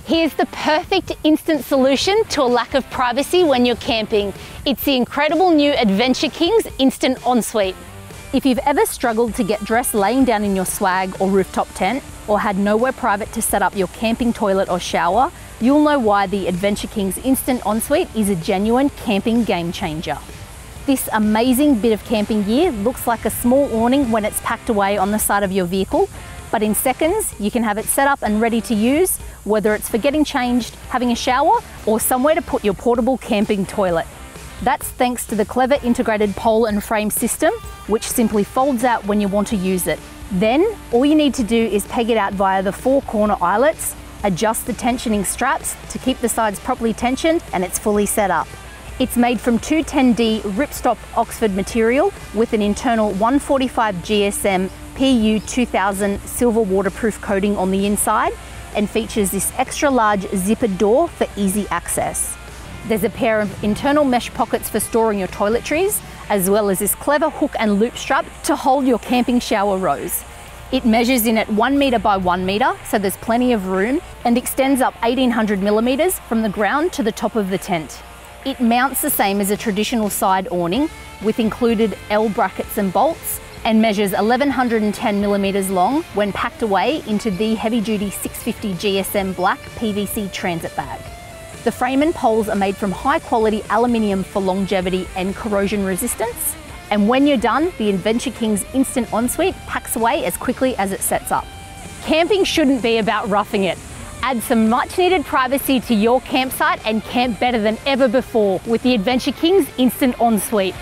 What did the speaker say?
Here's the perfect instant solution to a lack of privacy when you're camping. It's the incredible new Adventure Kings Instant Ensuite. If you've ever struggled to get dressed laying down in your swag or rooftop tent, or had nowhere private to set up your camping toilet or shower, you'll know why the Adventure Kings Instant Ensuite is a genuine camping game changer. This amazing bit of camping gear looks like a small awning when it's packed away on the side of your vehicle, but in seconds you can have it set up and ready to use, whether it's for getting changed, having a shower, or somewhere to put your portable camping toilet. That's thanks to the clever integrated pole and frame system, which simply folds out when you want to use it. Then all you need to do is peg it out via the 4 corner eyelets, adjust the tensioning straps to keep the sides properly tensioned, and it's fully set up. It's made from 210D ripstop Oxford material with an internal 145 GSM PU 2000 silver waterproof coating on the inside, and features this extra large zippered door for easy access. There's a pair of internal mesh pockets for storing your toiletries, as well as this clever hook and loop strap to hold your camping shower rose. It measures in at 1 metre by 1 metre, so there's plenty of room, and extends up 1800 millimetres from the ground to the top of the tent. It mounts the same as a traditional side awning, with included L brackets and bolts, and measures 1110 millimetres long when packed away into the heavy-duty 650 GSM black PVC transit bag. The frame and poles are made from high-quality aluminium for longevity and corrosion resistance, and when you're done, the Adventure Kings Instant Ensuite packs away as quickly as it sets up. Camping shouldn't be about roughing it. Add some much-needed privacy to your campsite and camp better than ever before with the Adventure Kings Instant Ensuite.